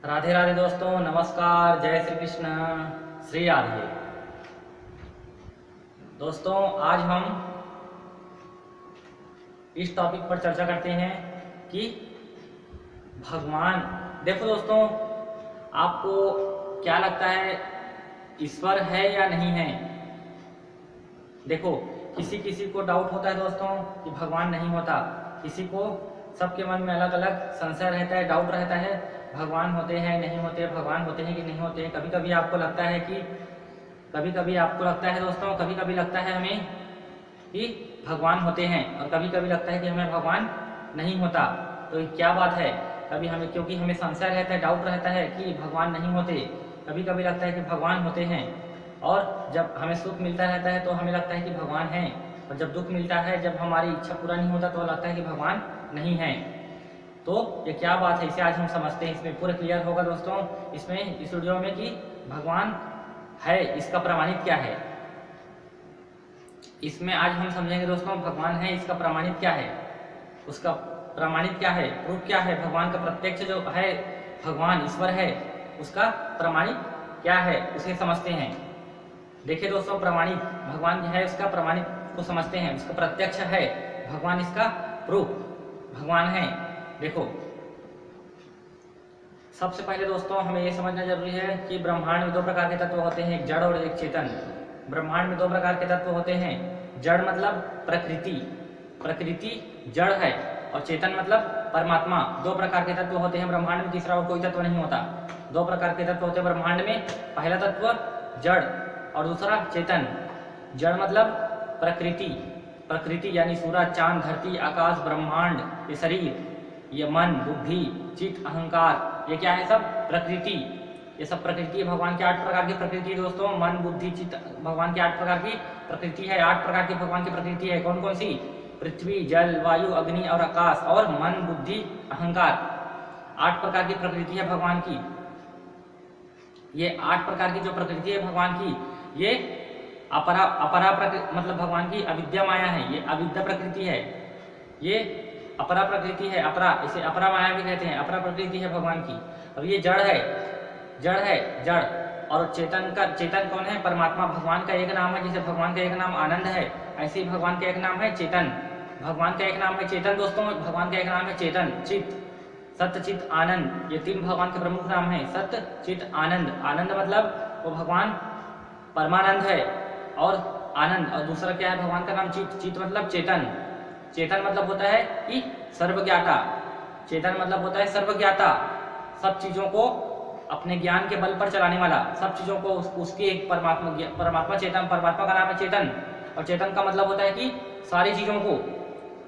राधे राधे दोस्तों, नमस्कार, जय श्री कृष्ण, श्री राधे। दोस्तों आज हम इस टॉपिक पर चर्चा करते हैं कि भगवान, देखो दोस्तों, आपको क्या लगता है ईश्वर है या नहीं है? देखो, किसी किसी को डाउट होता है दोस्तों कि भगवान नहीं होता, किसी को, सबके मन में अलग अलग संशय रहता है, डाउट रहता है, भगवान होते हैं नहीं होते, भगवान होते हैं कि नहीं होते। कभी कभी आपको लगता है कि दोस्तों, कभी कभी लगता है हमें कि भगवान होते हैं और कभी कभी लगता है कि हमें भगवान नहीं होता। तो ये क्या बात है? कभी हमें, क्योंकि हमें संशय रहता है, डाउट रहता है कि भगवान नहीं होते, कभी कभी लगता है कि भगवान होते हैं, और जब हमें सुख मिलता रहता है तो हमें लगता है कि भगवान है, और जब दुख मिलता है, जब हमारी इच्छा पूरा नहीं होता तो लगता है कि भगवान नहीं है। तो ये क्या बात है, इसे आज हम समझते हैं, इसमें पूरा क्लियर होगा दोस्तों इसमें, इस वीडियो में, कि भगवान है इसका प्रमाणित क्या है। इसमें आज हम समझेंगे दोस्तों, भगवान है इसका प्रमाणित क्या है, उसका प्रमाणित क्या है, प्रूफ क्या है, भगवान का प्रत्यक्ष जो है, भगवान ईश्वर है, उसका प्रमाणित क्या है, उसे समझते हैं। देखिए दोस्तों, प्रमाणित भगवान है, उसका प्रमाणित को समझते हैं, उसका प्रत्यक्ष है भगवान, इसका प्रूफ भगवान है। देखो, सबसे पहले दोस्तों हमें यह समझना जरूरी है कि ब्रह्मांड में दो प्रकार के तत्व होते हैं, एक जड़ और एक चेतन। ब्रह्मांड में दो प्रकार के तत्व होते हैं, जड़ मतलब प्रकृति, प्रकृति जड़ है, और चेतन मतलब परमात्मा। दो प्रकार के तत्व होते हैं ब्रह्मांड में, तीसरा और कोई तत्व नहीं होता। दो प्रकार के तत्व होते हैं ब्रह्मांड में, पहला तत्व जड़ और दूसरा चेतन। जड़ मतलब प्रकृति, प्रकृति यानी सूरज, चांद, धरती, आकाश, ब्रह्मांड, ये शरीर, ये मन, बुद्धि, चित्त, अहंकार, ये क्या है? सब प्रकृति। ये सब प्रकृति है। भगवान की 8 प्रकार की प्रकृति है दोस्तों, मन, बुद्धि, चित्त, भगवान की 8 प्रकार की प्रकृति है। 8 प्रकार की भगवान की प्रकृति है। कौन कौन सी? पृथ्वी, जल, वायु, अग्नि और आकाश, और मन, बुद्धि, अहंकार। 8 प्रकार की प्रकृति है भगवान की। ये 8 प्रकार की जो प्रकृति है भगवान की, ये अपरा प्रकृति, मतलब भगवान की अविद्या माया है, ये अविद्या प्रकृति है। ये अपरा प्रकृति है, अपरा, इसे अपरा माया भी कहते हैं, अपरा प्रकृति है भगवान की। और ये जड़ है, जड़ है, जड़। और चेतन कौन है? परमात्मा। भगवान का एक नाम है, जैसे भगवान का एक नाम आनंद है, ऐसे ही भगवान का एक नाम है चेतन। भगवान का एक नाम है चेतन दोस्तों, भगवान का एक नाम है चेतन, चित्त, सत्य, चित्त, आनंद। ये 3 भगवान के प्रमुख नाम है, सत्य, चित्त, आनंद। आनंद मतलब वो भगवान परमानंद है, और आनंद। और दूसरा क्या है भगवान का नाम? चित्त। चित्त मतलब चेतन। चेतन मतलब होता है कि सर्वज्ञाता। चेतन मतलब होता है सर्वज्ञाता, सब चीजों को अपने ज्ञान के बल पर चलाने वाला, सब चीजों को उसके एक परमात्मा चेतन, परमात्मा का नाम है चेतन। और चेतन का मतलब होता है कि सारी चीजों को,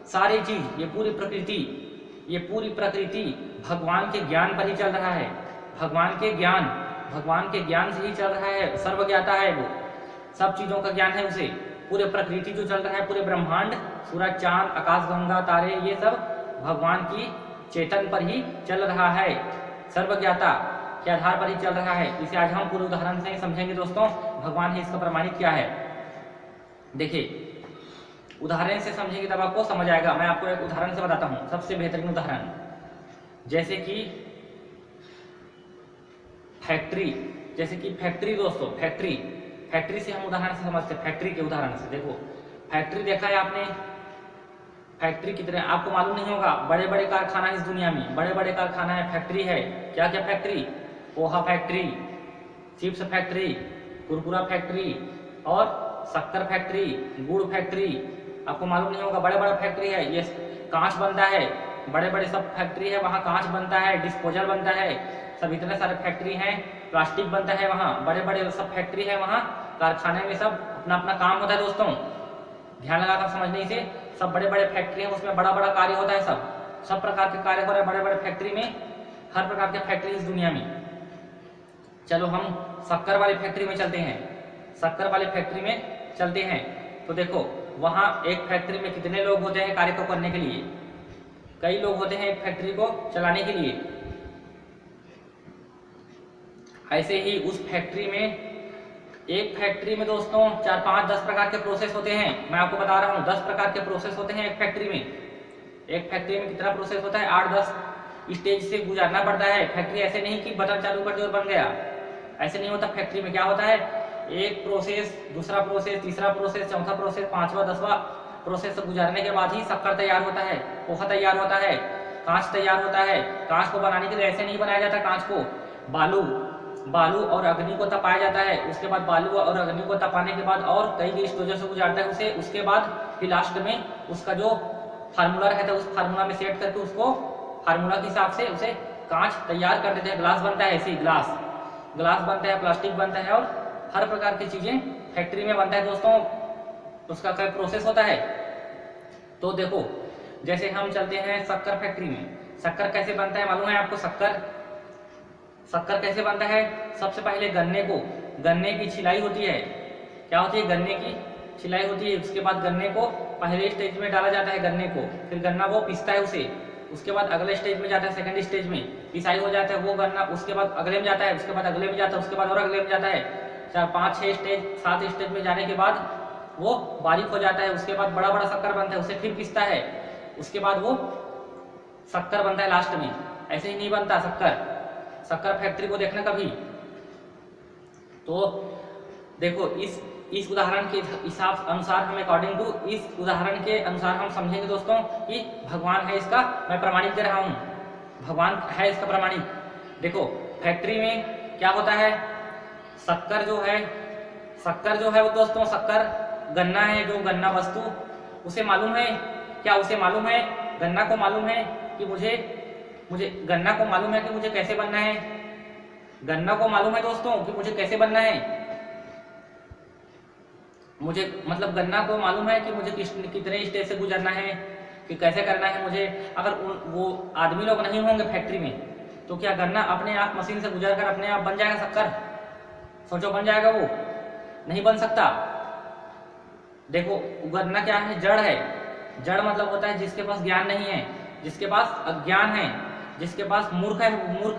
सारी चीज, ये पूरी प्रकृति, ये पूरी प्रकृति भगवान के ज्ञान पर ही चल रहा है। भगवान के ज्ञान से ही चल रहा है, सर्वज्ञाता है वो, सब चीजों का ज्ञान है उसे। पूरे प्रकृति जो चल रहा है, पूरे ब्रह्मांड, सूरज, चांद, आकाश, गंगा, तारे, ये सब भगवान की चेतन पर ही चल रहा है, सर्वज्ञाता के आधार पर ही चल रहा है। इसे आज हम पूरे उदाहरण से समझेंगे दोस्तों, भगवान है इसका प्रमाणित क्या है। देखिए, उदाहरण से समझेंगे तब आपको समझ आएगा। मैं आपको एक उदाहरण से बताता हूँ, सबसे बेहतरीन उदाहरण, जैसे कि फैक्ट्री। जैसे कि फैक्ट्री दोस्तों, फैक्ट्री से हम उदाहरण से समझते हैं। फैक्ट्री के उदाहरण से देखो, फैक्ट्री देखा है आपने? फैक्ट्री कितने, आपको मालूम नहीं होगा, बड़े बड़े कारखाना इस दुनिया में, बड़े बड़े कारखाना है, फैक्ट्री है। क्या क्या factory? Poha factory, chips factory, कुरकुरा फैक्ट्री, और शक्कर फैक्ट्री, गुड़ फैक्ट्री। आपको मालूम नहीं होगा, बड़े बड़े फैक्ट्री है। ये कांच बनता है, बड़े बड़े सब फैक्ट्री है, वहाँ कांच बनता है, डिस्पोजल बनता है, सब इतने सारे फैक्ट्री हैं, प्लास्टिक बनता है वहाँ, बड़े बड़े सब फैक्ट्री है वहाँ, कारखाने में सब अपना अपना काम होता है दोस्तों। ध्यान लगाकर समझने से, सब बड़े बड़े फैक्ट्री है, उसमें बड़ा बड़ा कार्य होता है, सब प्रकार के कार्य हो रहे हैं बड़े बड़े फैक्ट्री में, हर प्रकार के फैक्ट्री इस दुनिया में। चलो हम शक्कर वाली फैक्ट्री में चलते हैं, शक्कर वाली फैक्ट्री में चलते हैं। तो देखो, वहाँ एक फैक्ट्री में कितने लोग होते हैं कार्य को करने के लिए? कई लोग होते हैं एक फैक्ट्री को चलाने के लिए। ऐसे ही उस फैक्ट्री में, एक फैक्ट्री में दोस्तों 4, 5, 10 प्रकार के प्रोसेस होते हैं। मैं आपको बता रहा हूँ, 10 प्रकार के प्रोसेस होते हैं एक फैक्ट्री में। एक फैक्ट्री में कितना प्रोसेस होता है? 8, 10 स्टेज से गुजरना पड़ता है। फैक्ट्री ऐसे नहीं कि बटन चालू कर दिया और बन गया, ऐसे नहीं होता। फैक्ट्री में क्या होता है, एक प्रोसेस, दूसरा प्रोसेस, तीसरा प्रोसेस, चौथा प्रोसेस, पांचवा, 10वां प्रोसेस गुजरने के बाद ही शक्कर तैयार होता है, पोहा तैयार होता है, कांच तैयार होता है। कांच को बनाने के लिए ऐसे नहीं बनाया जाता, कांच को बालू और अग्नि को तपाया जाता है। उसके बाद बालू और अग्नि को तपाने के बाद और कई स्टेजों से गुजरता है उसे। उसके बाद फिर लास्ट में उसका जो फार्मूला रहता है उस फार्मूला में सेट करके उसको फार्मूला के हिसाब से उसे कांच तैयार कर देते हैं। ग्लास बनता है, ऐसे ही ग्लास बनता है, प्लास्टिक बनता है और हर प्रकार की चीजें फैक्ट्री में बनता है दोस्तों। उसका क्या प्रोसेस होता है, तो देखो जैसे हम चलते हैं शक्कर फैक्ट्री में। शक्कर कैसे बनता है मालूम है आपको? शक्कर कैसे बनता है? सबसे पहले गन्ने की छिलाई होती है। क्या होती है? गन्ने की छिलाई होती है। उसके बाद गन्ने को पहले स्टेज में डाला जाता है, गन्ने को, फिर गन्ना वो पिसता है उसे। उसके बाद अगले स्टेज में जाता है, सेकंड स्टेज में पिसाई हो जाता है वो गन्ना। उसके बाद अगले में जाता है, उसके बाद अगले में जाता है, उसके बाद और अगले में जाता है। 4, 5, 6 स्टेज, 7 स्टेज में जाने के बाद वो बारीक हो जाता है। उसके बाद बड़ा बड़ा शक्कर बनता है, उसे फिर पिसता है। उसके बाद वो शक्कर बनता है लास्ट में। ऐसे ही नहीं बनता शक्कर फैक्ट्री को देखना कभी। तो देखो इस उदाहरण के हिसाब अनुसार हम अकॉर्डिंग टू इस उदाहरण के अनुसार हम समझेंगे दोस्तों कि भगवान है, इसका मैं प्रमाणिक दे रहा हूँ, भगवान है इसका प्रमाणिक। देखो फैक्ट्री में क्या होता है, शक्कर जो है वो दोस्तों, शक्कर गन्ना है, जो गन्ना वस्तु, उसे मालूम है क्या? उसे मालूम है, गन्ना को मालूम है कि मुझे गन्ना को मालूम है कि मुझे कैसे बनना है। गन्ना को मालूम है दोस्तों कि मुझे कैसे बनना है। मुझे मतलब गन्ना को मालूम है कि मुझे कितने स्टेज से गुजरना है, कि कैसे करना है मुझे। अगर वो आदमी लोग नहीं होंगे फैक्ट्री में तो क्या गन्ना अपने आप मशीन से गुजर कर अपने आप बन जाएगा शक्कर? सोचो बन जाएगा? वो नहीं बन सकता। देखो गन्ना क्या है? जड़ है। जड़ मतलब होता है जिसके पास ज्ञान नहीं है, जिसके पास अज्ञान है, जिसके पास मूर्ख है वो मूर्ख।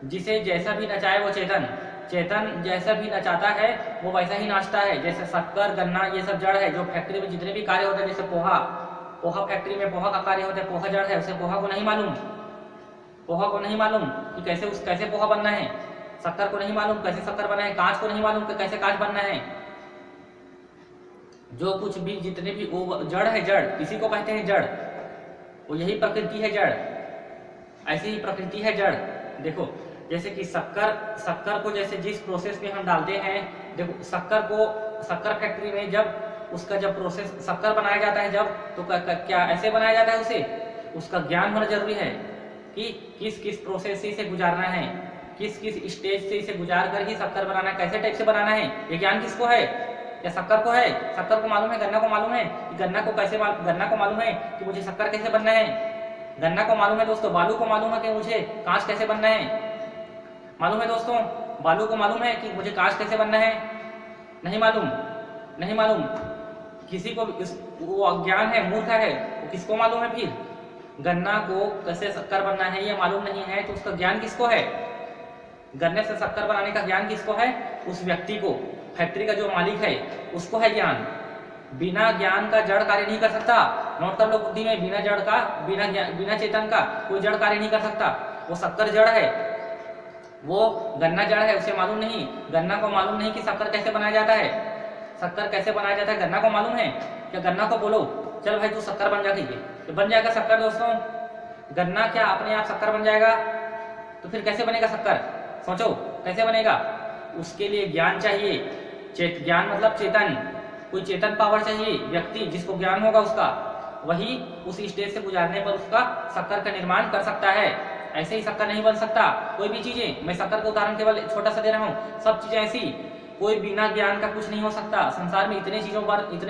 जिसे जैसा भी नचाए वो चेतन जैसा भी नचाता है वो वैसा ही नाचता है। जैसे शक्कर, गन्ना, ये सब जड़ है। जो फैक्ट्री में जितने भी कार्य होते हैं, जैसे पोहा फैक्ट्री में पोहा का कार्य होता है, पोहा जड़ है। उसे पोहा को नहीं मालूम कि कैसे पोहा बनना है। शक्कर को नहीं मालूम कैसे शक्कर बनना है। कांच को नहीं मालूम कि कैसे कांच बनना है। जो कुछ भी जितने भी वो जड़ है, जड़ इसी को कहते हैं जड़। वो यही प्रकृति है जड़, ऐसी ही प्रकृति है जड़। देखो जैसे कि शक्कर को जैसे जिस प्रोसेस में हम डालते हैं, देखो शक्कर फैक्ट्री में जब प्रोसेस शक्कर बनाया जाता है तो क्या ऐसे बनाया जाता है उसे? उसका ज्ञान होना जरूरी है कि किस प्रोसेस से इसे गुजारना है, किस स्टेज से इसे गुजार कर ही शक्कर बनाना है, कैसे टाइप से बनाना है। ये ज्ञान किसको है? या शक्कर को है? शक्कर को मालूम है, गन्ना को मालूम है कि गन्ना को मालूम है कि मुझे शक्कर कैसे बनना है। गन्ना को मालूम है दोस्तों। बालू को मालूम है कि मुझे कांच कैसे बनना है। मालूम है दोस्तों? बालू को मालूम है कि मुझे कांच कैसे बनना है? नहीं मालूम। किसी को वो अज्ञान है, मूर्ख है, वो किसको मालूम है? फिर गन्ना को कैसे शक्कर बनना है ये मालूम नहीं है तो उसका ज्ञान किसको है? गन्ने से शक्कर बनाने का ज्ञान किसको है? उस व्यक्ति को, फैक्ट्री का जो मालिक है उसको है ज्ञान। बिना ज्ञान का जड़ कार्य नहीं कर सकता। नोट कर लो बुद्धि में, बिना चेतन का कोई जड़ कार्य नहीं कर सकता। वो शक्कर जड़ है, वो गन्ना जड़ है, उसे मालूम नहीं। गन्ना को मालूम नहीं कि शक्कर कैसे बनाया जाता है। गन्ना को मालूम है क्या? गन्ना को बोलो चल भाई तू शक्कर बन जा, तो बन जाएगा शक्कर दोस्तों? गन्ना क्या अपने आप शक्कर बन जाएगा? तो फिर कैसे बनेगा शक्कर? सोचो कैसे बनेगा? उसके लिए ज्ञान चाहिए। ज्ञान मतलब चेतन, कोई चेतन पावर चाहिए। व्यक्ति जिसको ज्ञान होगा उसका, वही उस स्टेज से गुजारने पर उसका शक्कर का निर्माण कर सकता है। ऐसे ही शक्कर नहीं बन सकता। कोई भी चीजें, मैं शक्कर का उदाहरण केवल छोटा सा दे रहा हूँ, सब चीजें ऐसी, कोई बिना ज्ञान का कुछ नहीं हो सकता। संसार में इतने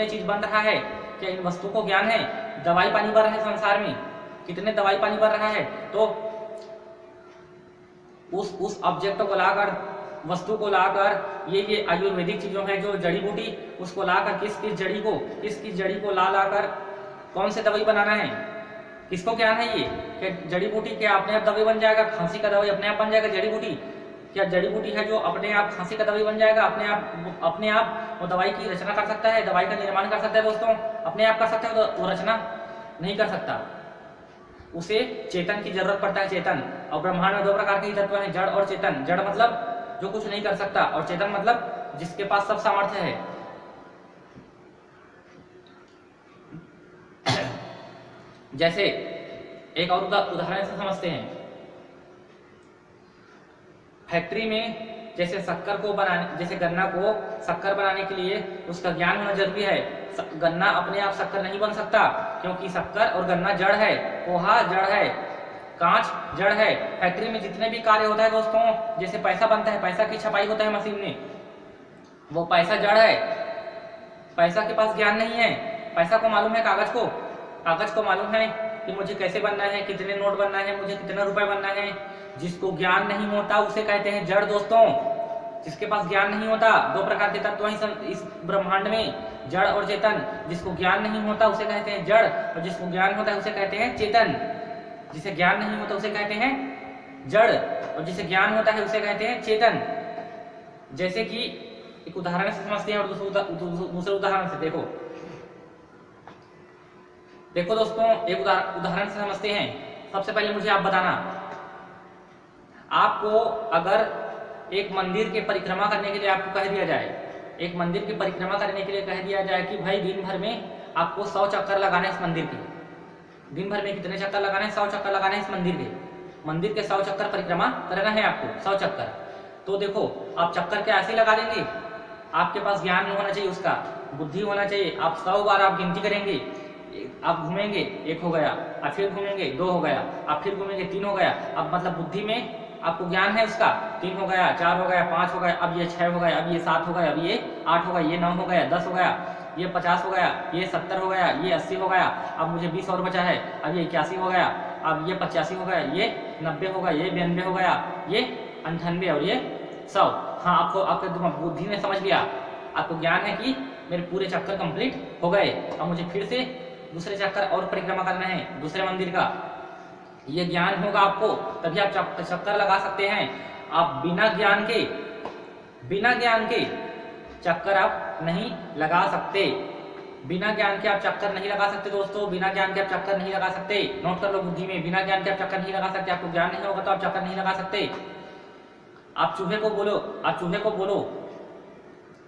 चीज बन रहा है, क्या इन वस्तु को ज्ञान है? दवाई पानी बन रहा है संसार में, कितने दवाई पानी बन रहा है। तो उस ऑब्जेक्ट को लाकर, वस्तु को लाकर, ये आयुर्वेदिक चीजों है जो जड़ी बूटी, उसको लाकर किस जड़ी को लाकर कौन से दवाई बनाना है, किसको ज्ञान है ये? क्या जड़ी बूटी क्या अपने आप दवाई बन जाएगा? खांसी का दवाई अपने आप बन जाएगा जड़ी बूटी? क्या जड़ी बूटी है जो अपने आप खांसी का दवाई बन जाएगा? अपने आप वो दवाई की रचना कर सकता है, दवाई का निर्माण कर सकता है दोस्तों? अपने आप कर सकता है वो रचना? नहीं कर सकता। उसे चेतन की जरूरत पड़ता है, चेतन। और ब्रह्मांड में दो प्रकार के तत्व हैं, जड़ और चेतन। जड़ मतलब जो कुछ नहीं कर सकता, और चेतन मतलब जिसके पास सब सामर्थ्य है। जैसे एक और उदाहरण से समझते हैं। फैक्ट्री में जैसे शक्कर को बनाने, जैसे गन्ना को शक्कर बनाने के लिए उसका ज्ञान होना जरूरी है। गन्ना अपने आप शक्कर नहीं बन सकता, क्योंकि शक्कर और गन्ना जड़ है, पोहा जड़ है, कांच जड़ है। फैक्ट्री में जितने भी कार्य होता है दोस्तों, जैसे पैसा बनता है, पैसा की छपाई होता है मशीन में, वो पैसा जड़ है। पैसा के पास ज्ञान नहीं है। पैसा को मालूम है कागज को, कागज को मालूम है कि मुझे कैसे बनना है, कितने नोट बनना है, मुझे कितना रुपए बनना है। जिसको ज्ञान नहीं होता उसे कहते हैं जड़ दोस्तों, जिसके पास ज्ञान नहीं होता। दो प्रकार के तत्व हैं इस ब्रह्मांड में, जड़ और चेतन। जिसको ज्ञान नहीं होता उसे कहते हैं जड़, और जिसको ज्ञान होता है उसे कहते हैं चेतन। जिसे ज्ञान नहीं होता उसे कहते हैं जड़, और जिसे ज्ञान होता है उसे कहते हैं चेतन। जैसे कि एक उदाहरण से समझते हैं और दूसरे उदाहरण से देखो। देखो दोस्तों, एक उदाहरण से समझते हैं। सबसे पहले मुझे आप बताना, आपको अगर एक मंदिर के परिक्रमा करने के लिए आपको कह दिया जाए, एक मंदिर की परिक्रमा करने के लिए कह दिया जाए कि भाई दिन भर में आपको 100 चक्कर लगाने इस मंदिर के। दिन भर में कितने चक्कर लगाने? 100 चक्कर लगाने इस मंदिर के। मंदिर के 100 चक्कर परिक्रमा करना है आपको, 100 चक्कर। तो देखो, आप चक्कर क्या ऐसे लगा देंगे? आपके पास ज्ञान होना चाहिए, उसका बुद्धि होना चाहिए। आप 100 बार आप गिनती करेंगे, आप घूमेंगे, 1 हो गया, आप फिर घूमेंगे, 2 हो गया, आप फिर घूमेंगे, 3 हो गया। अब मतलब बुद्धि में आपको ज्ञान है उसका, 3 हो गया, 4 हो गया, 5 हो गया, अब ये 6 हो गया, अब ये 7 हो गया, अब ये 8 हो गया, ये 9 हो गया, 10 हो गया, ये 50 हो गया, ये 70 हो गया, ये 80 हो गया। अब मुझे 20 और बचा है, अब ये 81 हो गया, अब ये 85 हो गया, ये 90 हो गया, ये 92 हो गया, ये 98 और ये 100। हाँ, आपको आपके बुद्धि ने समझ लिया, आपको ज्ञान है कि मेरे पूरे चक्कर कंप्लीट हो गए। अब मुझे फिर से दूसरे चक्कर और परिक्रमा करना है दूसरे मंदिर का। ये ज्ञान होगा आपको, तभी आप चक्कर लगा सकते हैं। आप बिना ज्ञान के चक्कर आप नहीं लगा सकते। बिना ज्ञान के आप चक्कर नहीं लगा सकते दोस्तों, बिना ज्ञान के आप चक्कर नहीं लगा सकते। नोट कर लो बुद्धि में, बिना ज्ञान के आप चक्कर नहीं लगा सकते। आपको ज्ञान नहीं होगा तो आप चक्कर नहीं लगा सकते। आप चूहे को बोलो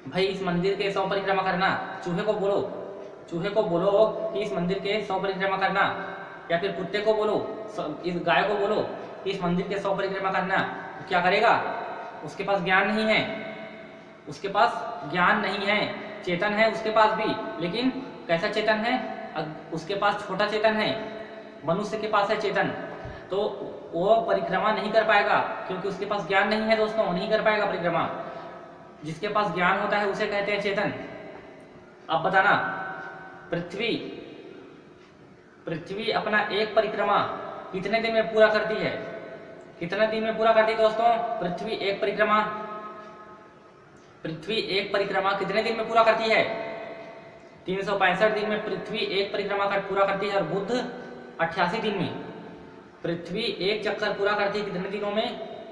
भाई इस मंदिर के 100 परिक्रमा करना। चूहे को बोलो कि इस मंदिर के 100 परिक्रमा करना, या फिर कुत्ते को बोलो, इस गाय को बोलो कि इस मंदिर के 100 परिक्रमा करना। क्या करेगा? उसके पास ज्ञान नहीं है, उसके पास ज्ञान नहीं है। चेतन है उसके पास भी, लेकिन कैसा चेतन है? उसके पास छोटा चेतन है, मनुष्य के पास है चेतन, तो वो परिक्रमा नहीं कर पाएगा, क्योंकि उसके पास ज्ञान नहीं है दोस्तों, नहीं कर पाएगा परिक्रमा। जिसके पास ज्ञान होता है उसे कहते हैं चेतन। अब बताना, पृथ्वी अपना एक परिक्रमा कितने दिन में पूरा करती है? कितने दिन में पूरा करती है दोस्तों? पृथ्वी एक परिक्रमा कितने दिन में पूरा करती है? 365 दिन में पृथ्वी एक परिक्रमा पूरा करती है, और बुध 88 दिन में। पृथ्वी एक चक्कर पूरा करती है कितने दिनों में?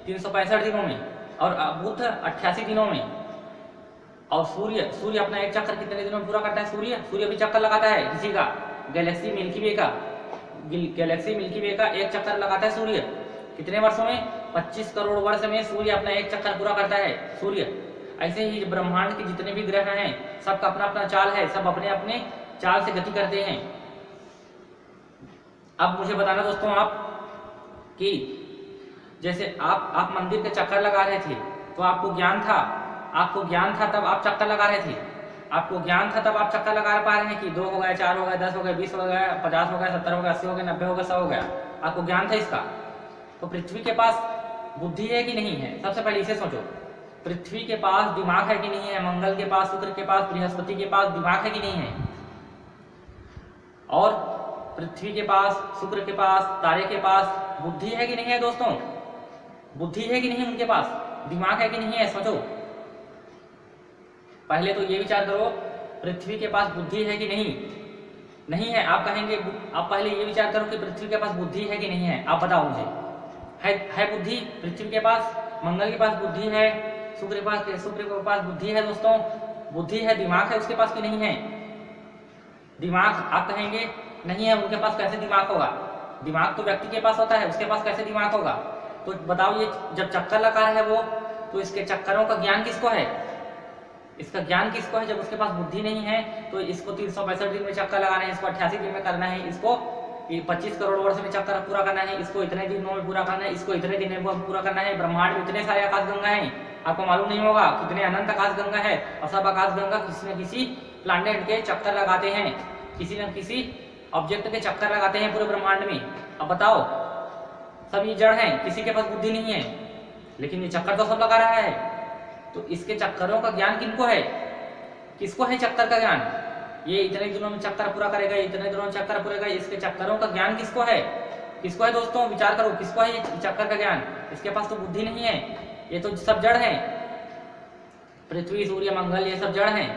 365 दिनों में, और बुध 88 दिनों में। और सूर्य अपना एक चक्कर कितने दिनों में पूरा करता है? सूर्य भी चक्कर लगाता है किसी का, गैलेक्सी मिल्की वे का एक चक्कर लगाता है सूर्य। कितने वर्षों में? 25 करोड़ वर्ष में सूर्य अपना एक चक्कर पूरा करता है सूर्य। ऐसे ही ब्रह्मांड के जितने भी ग्रह हैं, सबका अपना अपना चाल है, सब अपने अपने चाल से गति करते हैं। अब मुझे बताना दोस्तों आप कि जैसे आप मंदिर के चक्कर लगा रहे थे, तो आपको ज्ञान था तब आप चक्कर लगा रहे थे। आपको ज्ञान था तब आप चक्कर लगा पा रहे हैं कि 2 हो गया, 4 हो गया, 10 हो गया, 20 हो गया, 50 हो गया, 70 हो गया, 80 हो गया, 90 हो गया, 100 हो गया। आपको ज्ञान था इसका। तो पृथ्वी के पास बुद्धि है कि नहीं है? सबसे पहले इसे सोचो। पृथ्वी के पास दिमाग है कि नहीं है? मंगल के पास, शुक्र के पास, बृहस्पति के पास दिमाग है कि नहीं है? और पृथ्वी के पास, शुक्र के पास, तारे के पास बुद्धि है कि नहीं है दोस्तों? बुद्धि है कि नहीं उनके पास? दिमाग है कि नहीं है? सोचो। पहले तो ये विचार करो, पृथ्वी के पास बुद्धि है कि नहीं है? आप कहेंगे, आप पहले ये विचार करो कि पृथ्वी के पास बुद्धि है कि नहीं है। आप बताओ मुझे, है बुद्धि पृथ्वी के पास? मंगल के पास बुद्धि है, शुक्र के पास बुद्धि है दोस्तों, बुद्धि है, दिमाग है उसके पास कि नहीं है? दिमाग, आप कहेंगे नहीं है उनके पास, कैसे दिमाग होगा? दिमाग तो व्यक्ति के पास होता है, उसके पास कैसे दिमाग होगा? तो बताओ, ये जब चक्कर लगा रहा है वो, तो इसके चक्करों का ज्ञान किसको है? इसका ज्ञान किसको है? जब उसके पास बुद्धि नहीं है तो इसको 365 दिन में चक्कर लगाना है, इसको 88 दिन में करना है, इसको 25 करोड़ वर्ष में चक्कर पूरा करना है, इसको इतने दिनों में पूरा करना है, इसको इतने दिन में पूरा करना है। ब्रह्मांड में इतने सारे आकाशगंगा हैं, आपको मालूम नहीं होगा कितने अनंत आकाशगंगा है, और सब आकाशगंगा किसी न किसी प्लैनेट के चक्कर लगाते हैं, किसी न किसी ऑब्जेक्ट के चक्कर लगाते हैं पूरे ब्रह्मांड में। अब बताओ, सब ये जड़ हैं, किसी के पास बुद्धि नहीं है, लेकिन ये चक्कर तो सब लगा रहा है। तो इसके चक्करों का ज्ञान किनको है? किसको है चक्कर का ज्ञान? ये इतने दिनों में चक्कर पूरा करेगा, इतने दिनों में चक्कर पूरा करेगा, इसके चक्करों का ज्ञान किसको है? किसको है दोस्तों? विचार करो, किसको है ये चक्कर का ज्ञान? इसके पास तो बुद्धि नहीं है, ये तो सब जड़ है। पृथ्वी, सूर्य, मंगल, ये सब जड़ हैं,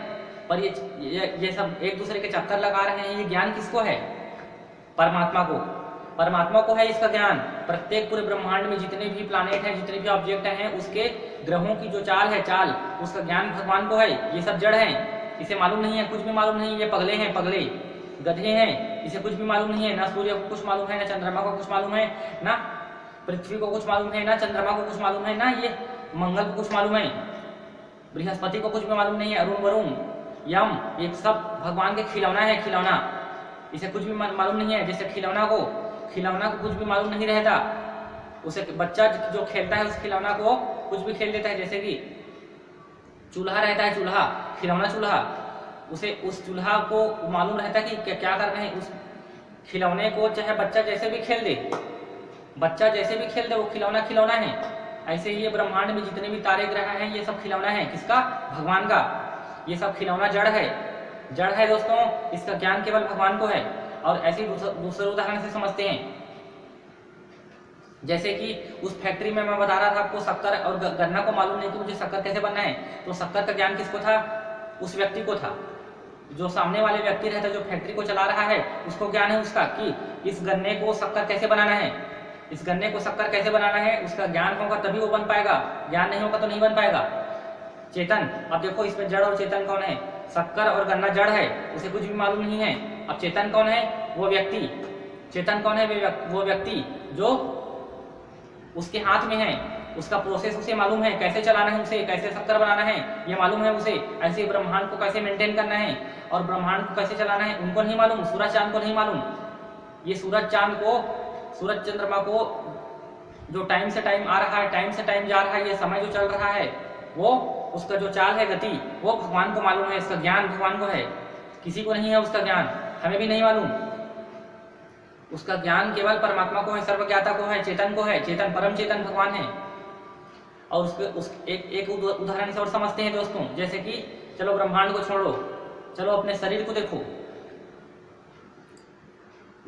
पर ये सब एक दूसरे के चक्कर लगा रहे हैं। ये ज्ञान किसको है? परमात्मा को। परमात्मा को है इसका ज्ञान। प्रत्येक पूरे ब्रह्मांड में जितने भी प्लैनेट हैं, जितने भी ऑब्जेक्ट हैं, उसके ग्रहों की जो चाल है, चाल, उसका ज्ञान भगवान को है। ये सब जड़ हैं, इसे मालूम नहीं है, कुछ भी मालूम नहीं। ये पगले हैं, पगले गधे हैं, इसे कुछ भी मालूम नहीं है। ना सूर्य को कुछ मालूम है, ना चंद्रमा को कुछ मालूम है, ना पृथ्वी को कुछ मालूम है, ना चंद्रमा को कुछ मालूम है, ना ये मंगल को कुछ मालूम है, बृहस्पति को कुछ भी मालूम नहीं है, अरुण, वरुण, यम, ये सब भगवान के खिलौना है, खिलौना। इसे कुछ भी मालूम नहीं है। जैसे खिलौना को कुछ भी मालूम नहीं रहता, उसे बच्चा जो खेलता है उस खिलौना को कुछ भी खेल देता है। जैसे कि चूल्हा रहता है, चूल्हा, खिलौना चूल्हा, उसे उस चूल्हा को मालूम रहता है कि क्या करना है। उस खिलौने को चाहे बच्चा जैसे भी खेल दे, बच्चा जैसे भी खेल दे, वो खिलौना खिलौना है। ऐसे ही ये ब्रह्मांड में जितने भी तारे ग्रह हैं, ये सब खिलौना है। किसका? भगवान का। ये सब खिलौना जड़ है, जड़ है दोस्तों। इसका ज्ञान केवल भगवान को है। और ऐसे दूसरे उदाहरण से समझते हैं, जैसे कि उस फैक्ट्री में मैं बता रहा था आपको, शक्कर और गन्ना को मालूम नहीं कि मुझे शक्कर कैसे बनना है, तो शक्कर का ज्ञान किसको था? उस व्यक्ति को था। जो सामने वाले व्यक्ति रहता है, जो फैक्ट्री को चला रहा है, उसको ज्ञान है उसका कि इस गन्ने को शक्कर कैसे बनाना है, इस गन्ने को शक्कर कैसे बनाना है। उसका ज्ञान होगा तभी वो बन पाएगा, ज्ञान नहीं होगा तो नहीं बन पाएगा। चेतन, अब देखो इसमें जड़ और चेतन कौन है? शक्कर और गन्ना जड़ है, उसे कुछ भी मालूम नहीं है। अब चेतन कौन है? वो व्यक्ति। चेतन कौन है? वो व्यक्ति जो उसके हाथ में है, उसका प्रोसेस उसे मालूम है, कैसे चलाना है उसे, कैसे शक्कर बनाना है, ये मालूम है उसे। ऐसे ब्रह्मांड को कैसे मेंटेन करना है और ब्रह्मांड को कैसे चलाना है, उनको नहीं मालूम। सूरज चांद को नहीं मालूम। ये सूरज चांद को, सूरज चंद्रमा को जो टाइम से टाइम आ रहा है, टाइम से टाइम जा रहा है, ये समय जो चल रहा है, वो उसका जो चाल है, गति, वो भगवान को मालूम है। इसका ज्ञान भगवान को है, किसी को नहीं है उसका ज्ञान, हमें भी नहीं मालूम। उसका ज्ञान केवल परमात्मा को है, सर्वज्ञाता को है, चेतन को है। चेतन, परम चेतन भगवान है। और एक उदाहरण से और समझते हैं दोस्तों, जैसे कि चलो ब्रह्मांड को छोड़ो, चलो अपने शरीर को देखो।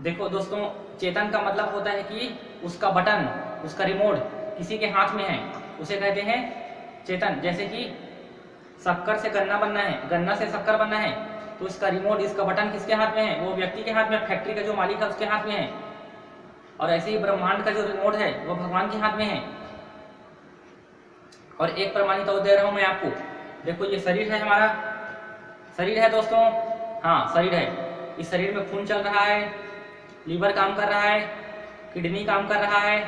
देखो दोस्तों, चेतन का मतलब होता है कि उसका बटन, उसका रिमोट किसी के हाथ में है, उसे कहते हैं चेतन। जैसे कि शक्कर से गन्ना बनना है, गन्ना से शक्कर बनना है, तो इसका रिमोट, इसका बटन किसके हाथ में है? वो व्यक्ति के हाथ में, फैक्ट्री का जो मालिक है उसके हाथ में है। और ऐसे ही ब्रह्मांड का जो रिमोट है वो भगवान के हाथ में है। और एक प्रमाणित और दे रहा हूं मैं आपको। देखो ये शरीर है, हमारा शरीर है दोस्तों, हाँ शरीर है। इस शरीर में खून चल रहा है, लीवर काम कर रहा है, किडनी काम कर रहा है,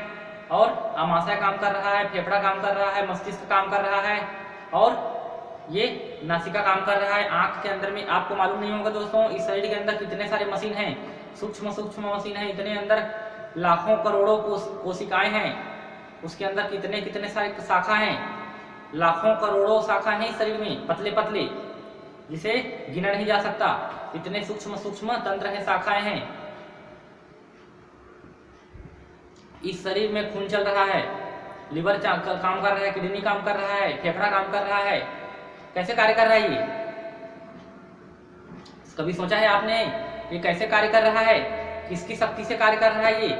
और आमाशय काम कर रहा है, फेफड़ा काम कर रहा है, मस्तिष्क काम कर रहा है, और ये नासिका काम कर रहा है। आंख के अंदर में, आपको मालूम नहीं होगा दोस्तों, इस शरीर के अंदर कितने सारे मशीन हैं, सूक्ष्म सूक्ष्म मशीन है। इतने अंदर लाखों करोड़ों कोशिकाएं हैं, उसके अंदर कितने कितने सारे शाखा हैं, लाखों करोड़ों शाखा हैं इस शरीर में, पतले पतले, जिसे गिना नहीं जा सकता। इतने सूक्ष्म सूक्ष्म तंत्र है, शाखाएं हैं। इस शरीर में खून चल रहा है, लिवर काम कर रहा है, किडनी काम कर रहा है, फेफड़ा काम कर रहा है। कैसे कार्य कर रहा है ये? कभी सोचा है आपने ये कैसे कार्य कर रहा है? किसकी शक्ति से कार्य कर रहा है ये?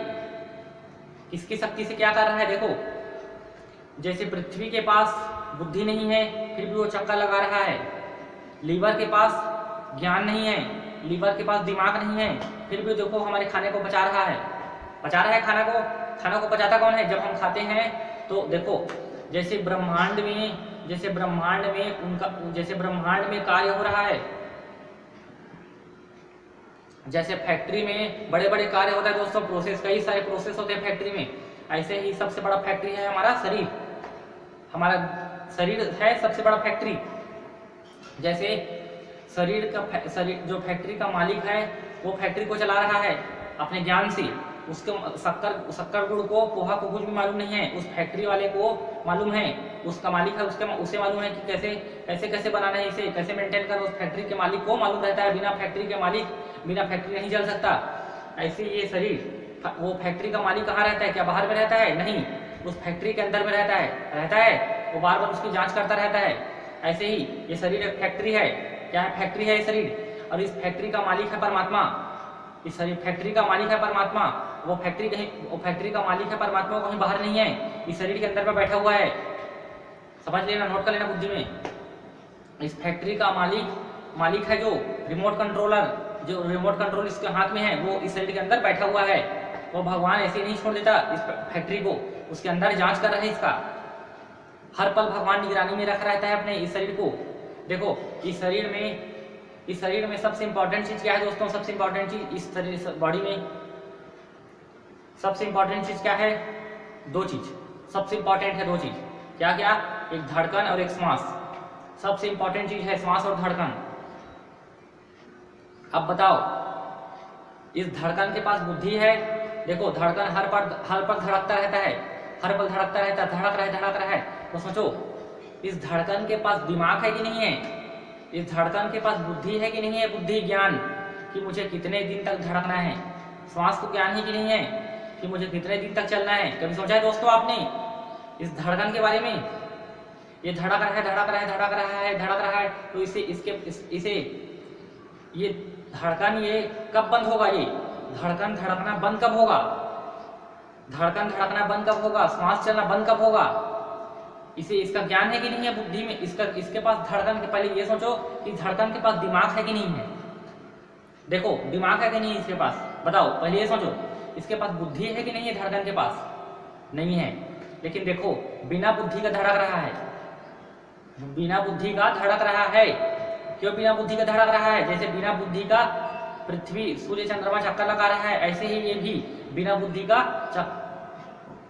किसकी शक्ति से क्या कर रहा है? देखो, जैसे पृथ्वी के पास बुद्धि नहीं है फिर भी वो चक्कर लगा रहा है, लीवर के पास ज्ञान नहीं है, लीवर के पास दिमाग नहीं है, फिर भी देखो हमारे खाने को पचा रहा है, पचा रहा है खाना को। खाना को पचाता कौन है? जब हम खाते हैं तो देखो, जैसे ब्रह्मांड में कार्य हो रहा है, जैसे फैक्ट्री में बड़े बड़े कार्य होता है दोस्तों, प्रोसेस, कई सारे प्रोसेस होते हैं फैक्ट्री में, ऐसे ही सबसे बड़ा फैक्ट्री है हमारा शरीर। हमारा शरीर है सबसे बड़ा फैक्ट्री। जैसे शरीर जो फैक्ट्री का मालिक है वो फैक्ट्री को चला रहा है अपने ज्ञान से। उसके शक्कर गुड़ को, पोहा को कुछ भी मालूम नहीं है, उस फैक्ट्री वाले को मालूम है, उसका मालिक है उसे मालूम है कि कैसे कैसे बनाना है, इसे कैसे मेंटेन करना, उस फैक्ट्री के मालिक को मालूम रहता है। बिना फैक्ट्री के मालिक, बिना फैक्ट्री नहीं चल सकता। ऐसे ये शरीर, वो फैक्ट्री का मालिक कहाँ रहता है? क्या बाहर में रहता है? नहीं, उस फैक्ट्री के अंदर में रहता है। वो बार बार उसकी जांच करता रहता है। ऐसे ही ये शरीर एक फैक्ट्री है। क्या है? फैक्ट्री है ये शरीर। और इस फैक्ट्री का मालिक है परमात्मा। इस शरीर फैक्ट्री का मालिक है परमात्मा। वो फैक्ट्री का मालिक है परमात्मा, कहीं बाहर नहीं है, इस शरीर के अंदर में बैठा हुआ है। समझ लेना, नोट कर लेना बुद्धि में। इस फैक्ट्री का मालिक है जो रिमोट कंट्रोलर, जो रिमोट कंट्रोल इसके हाथ में है, वो इस शरीर के अंदर बैठा हुआ है। वो भगवान ऐसे नहीं छोड़ देता इस फैक्ट्री को, उसके अंदर जांच कर रहे हैं इसका। हर पल भगवान निगरानी में रख रहता है अपने इस शरीर को। देखो इस शरीर में सबसे इंपॉर्टेंट चीज क्या है दोस्तों? सबसे इंपॉर्टेंट चीज इस शरीर बॉडी में सबसे इंपॉर्टेंट चीज क्या है? दो चीज सबसे इंपॉर्टेंट है। दो चीज क्या क्या? एक धड़कन और एक श्वास। सबसे इंपॉर्टेंट चीज है श्वास और धड़कन। अब बताओ, इस धड़कन के पास बुद्धि है? देखो धड़कन हर पल धड़कता रहता है, हर पल धड़कता रहता है, धड़क रहा है। तो सोचो इस धड़कन के पास दिमाग है कि नहीं है? इस धड़कन के पास बुद्धि है कि नहीं है? बुद्धि, ज्ञान कि मुझे कितने दिन तक धड़कना है। श्वास को ज्ञान है कि नहीं है कि मुझे कितने दिन तक चलना है? कभी सोचा है दोस्तों आपने इस धड़कन के बारे में? ये धड़क रहा है, तो इसे ये धड़कन ये कब बंद होगा? ये धड़कन धड़कना बंद कब होगा? धड़कन धड़कना बंद कब होगा? श्वास चलना बंद कब होगा? इसका ज्ञान है कि नहीं है बुद्धि में? इसके पास धड़कन के, पहले ये सोचो कि धड़कन के पास दिमाग है कि नहीं है? देखो दिमाग है कि नहीं इसके पास? बताओ पहले ये सोचो, इसके पास बुद्धि है कि नहीं है? धड़कन के पास नहीं है। लेकिन देखो बिना बुद्धि का धड़क रहा है, बिना बुद्धि का धड़क रहा है। क्यों बिना बुद्धि का धड़क रहा है? जैसे बिना बुद्धि का पृथ्वी, सूर्य, चंद्रमा चक्कर लगा रहा है, ऐसे ही ये भी बिना बुद्धि का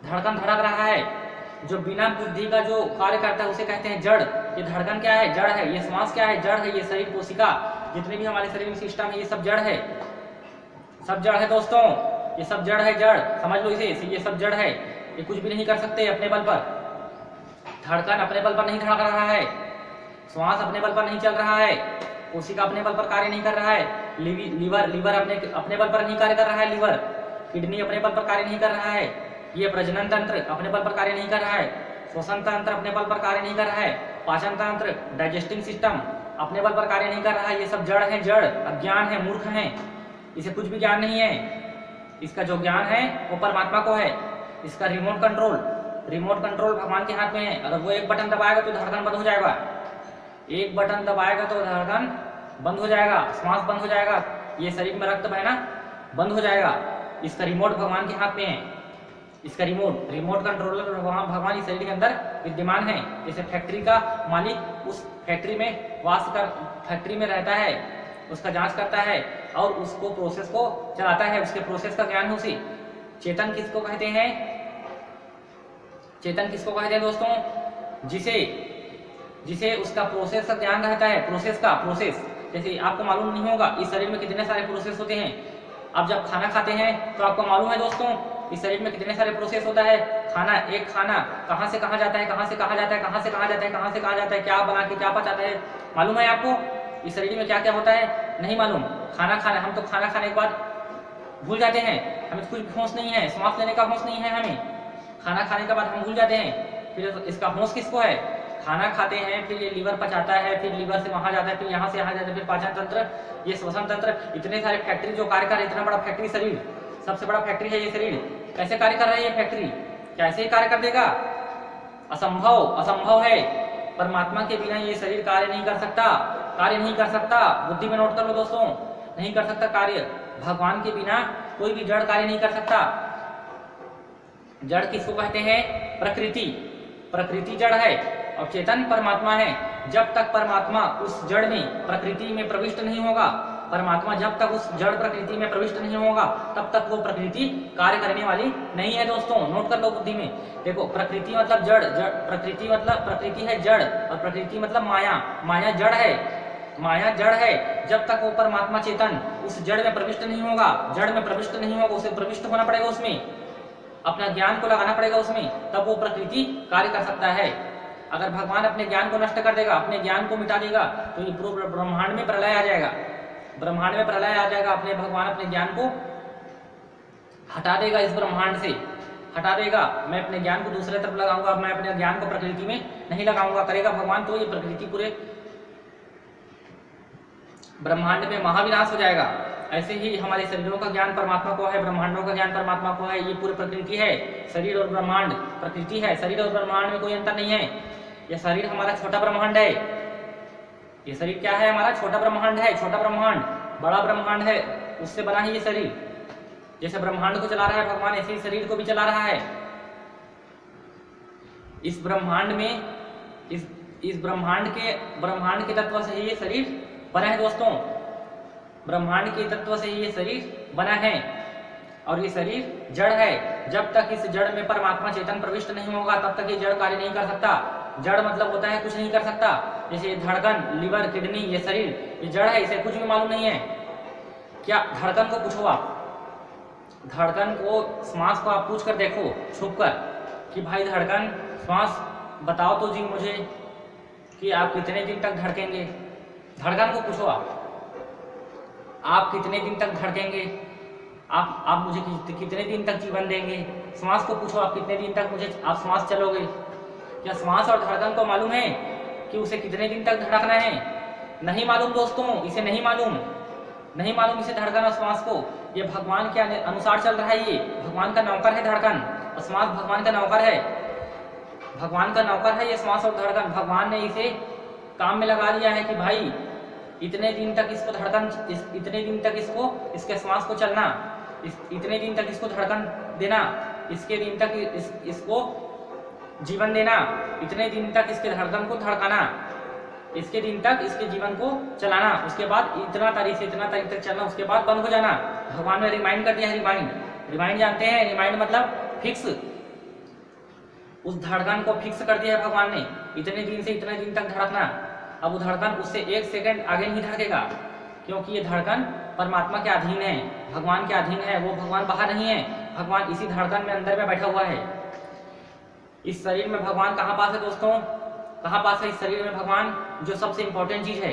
धड़कन धड़क रहा है। जो बिना बुद्धि का जो कार्य करता है उसे कहते हैं जड़। ये धड़कन क्या है? जड़ है। ये श्वास क्या है? जड़ है। ये शरीर, कोशिका, जितने भी हमारे शरीर में सिस्टम है, ये सब जड़ है। सब जड़ है दोस्तों, ये सब जड़ है। जड़ समझ लो इसे, ये सब जड़ है। ये कुछ भी नहीं कर सकते अपने बल पर। धड़कन अपने बल पर नहीं धड़क रहा है, श्वास अपने बल पर नहीं चल रहा है, कोशिका अपने बल पर कार्य नहीं कर रहा है, लीवर अपने बल पर नहीं कार्य कर रहा है, लीवर, किडनी अपने बल पर कार्य नहीं कर रहा है, ये प्रजनन तंत्र अपने बल पर कार्य नहीं कर रहा है, श्वसन तंत्र अपने बल पर कार्य नहीं कर रहा है, पाचन तंत्र, डाइजेस्टिंग सिस्टम अपने बल पर कार्य नहीं कर रहा है। ये सब जड़ है, जड़, अज्ञान है, मूर्ख है, इसे कुछ भी ज्ञान नहीं है। इसका जो ज्ञान है वो परमात्मा को है। इसका रिमोट कंट्रोल भगवान के हाथ में है। अगर वो एक बटन दबाएगा तो धड़कन बंद हो जाएगा, एक बटन दबाएगा तो धड़कन बंद हो जाएगा, श्वास बंद हो जाएगा, ये शरीर में रक्त बहना बंद हो जाएगा। इसका रिमोट भगवान के हाथ में है। इसका रिमोट कंट्रोलर भगवान इस शरीर के अंदर विद्यमान है। जैसे फैक्ट्री का मालिक उस फैक्ट्री में फैक्ट्री में रहता है, उसका जांच करता है और उसको प्रोसेस को चलाता है, उसके प्रोसेस का ज्ञान उसी। चेतन किसको कहते हैं? चेतन किसको कहते हैं दोस्तों? जिसे उसका प्रोसेस का ज्ञान रहता है। प्रोसेस जैसे आपको मालूम नहीं होगा इस शरीर में कितने सारे प्रोसेस होते हैं। आप जब खाना खाते हैं तो आपको मालूम है दोस्तों इस शरीर में कितने सारे प्रोसेस होता है। एक खाना कहाँ से कहाँ जाता है, कहाँ से कहाँ जाता है, कहाँ से कहाँ जाता है, कहाँ से कहाँ जाता है, क्या बना के क्या पचाता है, मालूम है आपको? इस शरीर में क्या क्या होता है नहीं मालूम। हम तो खाना खाने के बाद भूल जाते हैं, हमें कुछ होश नहीं है, सांस लेने का होश नहीं है हमें। खाना खाने के बाद हम भूल जाते हैं। फिर इसका होश किसको है? खाना खाते हैं, फिर ये लीवर पचाता है, फिर लीवर से वहां जाता है, फिर यहाँ से यहाँ जाता है, फिर पाचन तंत्र, ये श्वसन तंत्र, इतने सारे फैक्ट्री जो कार्य कर रहे हैं। इतना बड़ा फैक्ट्री शरीर, सबसे बड़ा फैक्ट्री है ये शरीर। कैसे कार्य कर रही है फैक्ट्री? कैसे ही कार्य कर देगा? असंभव है। परमात्मा के बिना ये शरीर कार्य नहीं कर सकता। बुद्धि में नोट कर लो दोस्तों, नहीं कर सकता कार्य। भगवान के बिना कोई भी जड़ कार्य नहीं कर सकता। जड़ किसको कहते हैं? प्रकृति जड़ है और चेतन परमात्मा है। जब तक परमात्मा उस जड़ में, प्रकृति में प्रविष्ट नहीं होगा, परमात्मा जब तक उस जड़ प्रकृति में प्रविष्ट नहीं होगा तब तक वो प्रकृति कार्य करने वाली नहीं है दोस्तों। नोट कर लो बुद्धि में। देखो प्रकृति मतलब जड़, प्रकृति मतलब प्रकृति है जड़, और प्रकृति मतलब माया, माया जड़ है, माया जड़ है। जब तक वो परमात्मा चेतन उस जड़ में प्रविष्ट नहीं होगा, जड़ में प्रविष्ट नहीं होगा, उसे प्रविष्ट होना पड़ेगा, उसमें अपना ज्ञान को लगाना पड़ेगा उसमें, तब वो प्रकृति कार्य कर सकता है। अगर भगवान अपने ज्ञान को नष्ट कर देगा, अपने ज्ञान को मिटा देगा, तो ये पूरे ब्रह्मांड में प्रलय आ जाएगा, ब्रह्मांड में प्रलय आ जाएगा। अपने भगवान अपने ज्ञान को हटा देगा, इस ब्रह्मांड से हटा देगा। मैं अपने ज्ञान को दूसरे तरफ लगाऊंगा, मैं अपने ज्ञान को प्रकृति में नहीं लगाऊंगा, करेगा भगवान, तो ये प्रकृति पूरे ब्रह्मांड में महाविनाश हो जाएगा। ऐसे ही हमारे शरीरों का ज्ञान परमात्मा को है, ब्रह्मांडों का ज्ञान परमात्मा को है। ये पूरी प्रकृति है, शरीर और ब्रह्मांड प्रकृति है, शरीर और ब्रह्मांड में कोई अंतर नहीं है। यह शरीर हमारा छोटा ब्रह्मांड है, ये शरीर क्या है हमारा? छोटा ब्रह्मांड है। छोटा ब्रह्मांड बड़ा ब्रह्मांड है, उससे बना है ये शरीर। जैसे ब्रह्मांड को चला रहा है भगवान, ऐसे ही शरीर को भी चला रहा है। इस ब्रह्मांड में इस ब्रह्मांड के तत्व से ही ये शरीर बना है दोस्तों, ब्रह्मांड के तत्व से ही ये शरीर बना है। और ये शरीर जड़ है। जब तक इस जड़ में परमात्मा चेतन प्रविष्ट नहीं होगा तब तक ये जड़ कार्य नहीं कर सकता। जड़ मतलब होता है कुछ नहीं कर सकता। जैसे धड़कन, लिवर, किडनी, ये शरीर ये जड़ है, इसे कुछ भी मालूम नहीं है। क्या धड़कन को पूछो आप, धड़कन को, श्वास को आप पूछ कर देखो छुप कर कि भाई धड़कन, श्वास बताओ तो जी मुझे कि आप कितने दिन तक धड़केंगे। धड़कन को पूछो आप कितने दिन तक धड़केंगे, आप मुझे कितने दिन तक जीवन देंगे। श्वास को पूछो आप कितने दिन तक मुझे आप श्वास चलोगे। क्या श्वास और धड़कन को मालूम है कि उसे कितने दिन तक धड़कना है? नहीं मालूम दोस्तों, इसे नहीं मालूम इसे धड़कन और श्वास को। ये भगवान के अनुसार चल रहा है, ये भगवान का नौकर है धड़कन, और श्वास भगवान का नौकर है, भगवान का नौकर है ये श्वास और धड़कन। भगवान ने इसे काम में लगा दिया है कि भाई इतने दिन तक इसको धड़कन, इतने दिन तक इसके श्वास को चलना, इतने दिन तक इसको धड़कन देना, इसके दिन तक इसको जीवन देना, इतने दिन तक इसके धड़कन को धड़काना, इसके दिन तक इसके जीवन को चलाना, उसके बाद इतना तारीख से इतना तारीख तक चलना, उसके बाद बंद हो जाना। भगवान ने रिमाइंड कर दिया है। रिमाइंड जानते हैं, रिमाइंड मतलब फिक्स। उस धड़कन को फिक्स कर दिया है भगवान ने, इतने दिन से इतने दिन तक धड़कना। अब वो धड़कन उससे 1 सेकंड आगे नहीं धड़केगा, क्योंकि ये धड़कन परमात्मा के अधीन है, भगवान के अधीन है। वो भगवान बाहर नहीं है, भगवान इसी धड़कन में अंदर में बैठा हुआ है। इस शरीर में भगवान कहाँ पास है दोस्तों? कहाँ पास है इस शरीर में भगवान? जो सबसे इंपॉर्टेंट चीज है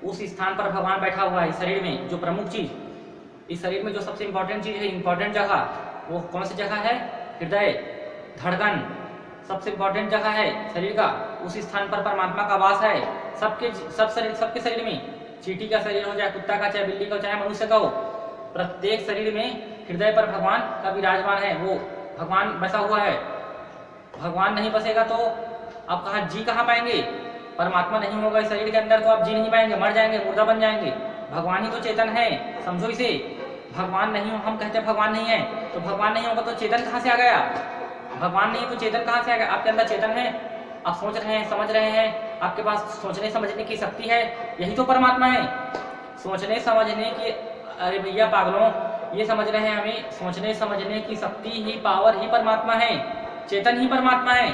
उस स्थान पर भगवान बैठा हुआ है। इस शरीर में जो प्रमुख चीज, इस शरीर में जो सबसे इंपॉर्टेंट चीज है, इंपॉर्टेंट जगह, वो कौन सी जगह है? हृदय, धड़कन सबसे इंपॉर्टेंट जगह है शरीर का। उस स्थान पर परमात्मा का वास है। सबके शरीर में, चींटी का शरीर हो, चाहे कुत्ता का, चाहे बिल्ली का, चाहे मनुष्य का हो, प्रत्येक शरीर में हृदय पर भगवान का विराजमान है। वो भगवान बसा हुआ है। भगवान नहीं बसेगा तो आप कहाँ पाएंगे? परमात्मा नहीं होगा इस शरीर के अंदर तो आप जी नहीं पाएंगे, मर जाएंगे, मुर्दा बन जाएंगे। भगवान ही तो चेतन है, समझो इसे। भगवान नहीं हो, हम कहते हैं भगवान नहीं है, तो भगवान नहीं होगा तो चेतन कहाँ से आ गया? भगवान नहीं तो चेतन कहाँ से आ गया? आपके अंदर चेतन है, आप सोच रहे हैं, समझ रहे हैं, आपके पास सोचने समझने की शक्ति है, यही तो परमात्मा है। सोचने समझने की, अरे भैया पागलों, ये समझ रहे हैं हमें, सोचने समझने की शक्ति ही, पावर ही परमात्मा है, चेतन ही परमात्मा है,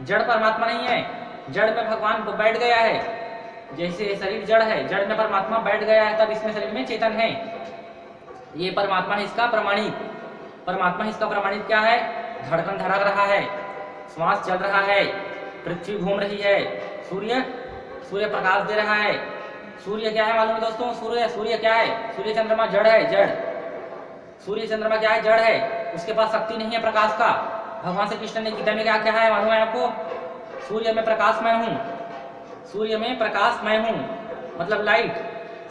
जड़ परमात्मा नहीं है। जड़ में भगवान बैठ गया है, जैसे शरीर जड़ है, जड़ में परमात्मा बैठ गया है, तब इसमें शरीर में चेतन है। ये परमात्मा है इसका प्रमाणित। परमात्मा इसका प्रमाणित क्या है? धड़कन धड़क रहा है, श्वास चल रहा है, पृथ्वी घूम रही है, सूर्य प्रकाश दे रहा है। सूर्य क्या है मालूम है दोस्तों? सूर्य क्या है? सूर्य चंद्रमा जड़ है, जड़। सूर्य चंद्रमा क्या है? जड़ है। उसके पास शक्ति नहीं है प्रकाश का। भगवान श्री कृष्ण ने गीता में क्या है मालूम है आपको? सूर्य में प्रकाशमय हूँ, सूर्य में प्रकाशमय हूँ, मतलब लाइट।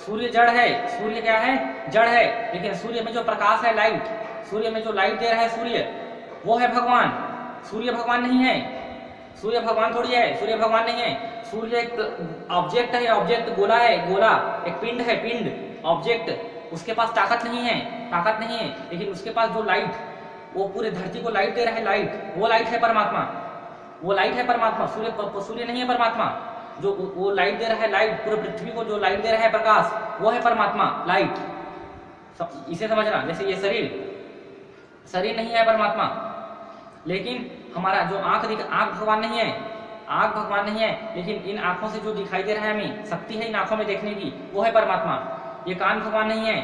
सूर्य जड़ है, सूर्य क्या है? जड़ है, लेकिन सूर्य में जो प्रकाश है, लाइट, सूर्य में जो लाइट दे रहा है सूर्य, वो है भगवान। सूर्य भगवान नहीं है, सूर्य भगवान थोड़ी है, सूर्य भगवान नहीं है। सूर्य एक ऑब्जेक्ट है, ऑब्जेक्ट गोला है, गोला एक पिंड है, पिंड ऑब्जेक्ट। उसके पास ताकत नहीं है, लेकिन उसके पास जो लाइट, वो पूरे धरती को लाइट दे रहा है, लाइट, वो लाइट है परमात्मा, वो लाइट है परमात्मा। सूर्य नहीं है परमात्मा। जो वो लाइट दे रहा है, लाइट पूरे पृथ्वी को जो लाइट दे रहा है, प्रकाश, वो है परमात्मा, लाइट। इसे समझना। जैसे ये शरीर नहीं है परमात्मा, लेकिन हमारा जो आंख भगवान नहीं है, आंख भगवान नहीं है, लेकिन इन आंखों से जो दिखाई दे रहा है हमें, शक्ति है इन आंखों में देखने की, वो है परमात्मा। ये कान भगवान नहीं है,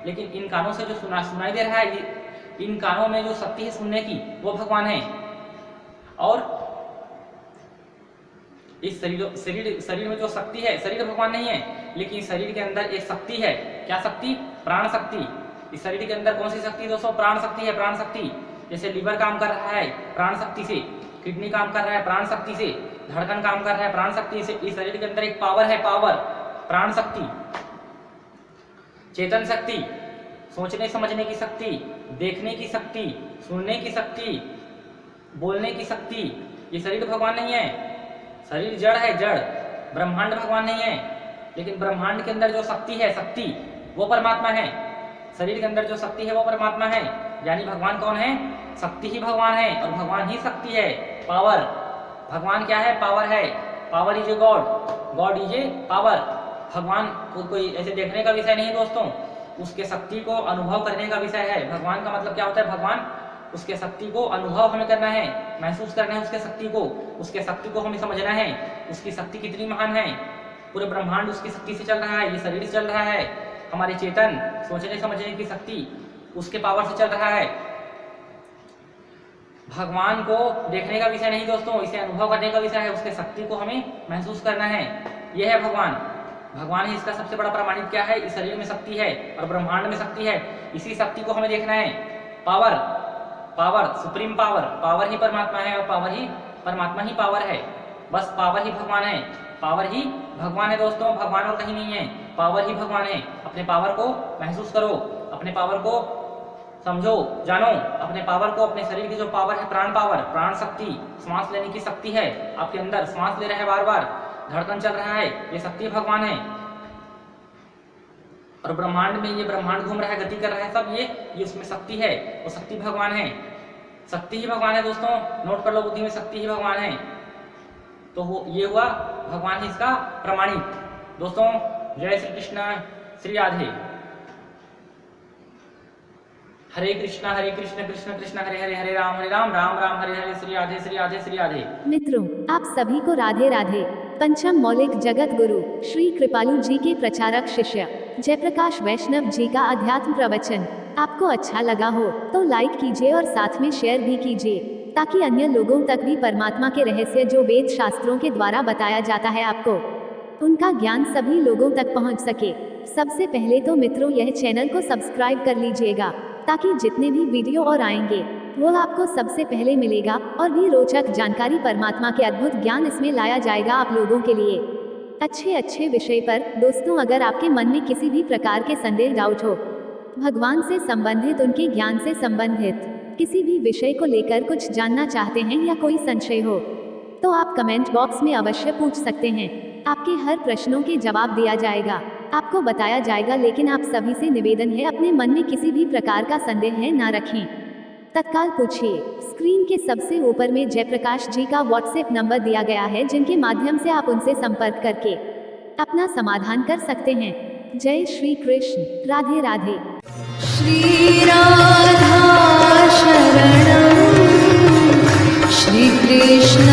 लेकिन इन कानों से जो सुनाई दे रहा है, इन कानों में जो शक्ति है सुनने की, वो भगवान है। और इस शरीर में जो शक्ति है, शरीर भगवान नहीं है, लेकिन शरीर के अंदर एक शक्ति है। क्या शक्ति? प्राण शक्ति। इस शरीर के अंदर कौन सी शक्ति है दोस्तों? प्राण शक्ति है, प्राण शक्ति। जैसे लीवर काम कर रहा है प्राण शक्ति से, किडनी काम कर रहा है प्राण शक्ति से, धड़कन काम कर रहा है प्राण शक्ति से। इस शरीर के अंदर एक पावर है, पावर, प्राण शक्ति, चेतन शक्ति, सोचने समझने की शक्ति, देखने की शक्ति, सुनने की शक्ति, बोलने की शक्ति। ये शरीर भगवान नहीं है, शरीर जड़ है, जड़। ब्रह्मांड भगवान नहीं है, लेकिन ब्रह्मांड के अंदर जो शक्ति है, शक्ति, वो परमात्मा है। शरीर के अंदर जो शक्ति है वो परमात्मा है। यानी भगवान कौन है? शक्ति ही भगवान है, और भगवान ही शक्ति है, पावर। भगवान क्या है? पावर है। Power is a god, God is a power. भगवान को कोई ऐसे देखने का विषय नहीं दोस्तों, उसके शक्ति को अनुभव करने का विषय है। भगवान का मतलब क्या होता है? भगवान, उसके शक्ति को अनुभव हमें करना है, महसूस करना है उसके शक्ति को, उसके शक्ति को हमें समझना है। उसकी शक्ति कितनी महान है, पूरे ब्रह्मांड उसकी शक्ति से चल रहा है, ये शरीर से चल रहा है। हमारे चेतन, सोचने समझने की शक्ति उसके पावर से चल रहा है। भगवान को देखने का विषय नहीं दोस्तों, इसे अनुभव करने का विषय है। उसके शक्ति को हमें महसूस करना है, यह है भगवान। भगवान ही इसका सबसे बड़ा प्रमाणित क्या है? इस शरीर में शक्ति है और ब्रह्मांड में शक्ति है, इसी शक्ति को हमें देखना है। Power, power, supreme power, power ही परमात्मा है, और पावर ही परमात्मा ही पावर है। बस पावर ही भगवान है, पावर ही भगवान है दोस्तों, भगवान और कहीं नहीं है, पावर ही भगवान है। अपने पावर को महसूस करो, अपने पावर को समझो, जानो अपने पावर को। अपने शरीर की जो पावर है, प्राण पावर, प्राण शक्ति, सांस लेने की शक्ति है आपके अंदर, सांस ले रहे हैं बार बार, धड़कन चल रहा है, ये शक्ति भगवान है। और ब्रह्मांड में ये ब्रह्मांड घूम रहा है, गति कर रहा है, सब ये उसमें शक्ति है, वो शक्ति भगवान है। शक्ति ही भगवान है दोस्तों, नोट कर लो बुद्धि में, शक्ति ही भगवान है। तो वो ये हुआ भगवान ही इसका प्रमाणित। दोस्तों जय श्री कृष्ण, श्री राधे। हरे कृष्ण कृष्ण कृष्ण हरे हरे, हरे राम राम राम हरे हरे, श्री राधे श्री राधे श्री राधे। मित्रों, आप सभी को राधे राधे। पंचम मौलिक जगत गुरु श्री कृपालु जी के प्रचारक शिष्य जयप्रकाश वैष्णव जी का अध्यात्म प्रवचन आपको अच्छा लगा हो तो लाइक कीजिए और साथ में शेयर भी कीजिए, ताकि अन्य लोगों तक भी परमात्मा के रहस्य जो वेद शास्त्रों के द्वारा बताया जाता है आपको, उनका ज्ञान सभी लोगों तक पहुंच सके। सबसे पहले तो मित्रों यह चैनल को सब्सक्राइब कर लीजिएगा, ताकि जितने भी वीडियो और आएंगे वो आपको सबसे पहले मिलेगा, और भी रोचक जानकारी, परमात्मा के अद्भुत ज्ञान इसमें लाया जाएगा आप लोगों के लिए, अच्छे विषय पर। दोस्तों अगर आपके मन में किसी भी प्रकार के संदेह, डाउट हो, भगवान से संबंधित, उनके ज्ञान से संबंधित किसी भी विषय को लेकर कुछ जानना चाहते हैं या कोई संशय हो, तो आप कमेंट बॉक्स में अवश्य पूछ सकते हैं। आपके हर प्रश्नों के जवाब दिया जाएगा, आपको बताया जाएगा। लेकिन आप सभी से निवेदन है, अपने मन में किसी भी प्रकार का संदेह है ना रखें, तत्काल पूछिए। स्क्रीन के सबसे ऊपर में जयप्रकाश जी का व्हाट्सएप नंबर दिया गया है, जिनके माध्यम से आप उनसे संपर्क करके अपना समाधान कर सकते हैं। जय श्री कृष्ण, राधे राधे। श्री राधा शरणं श्री कृष्ण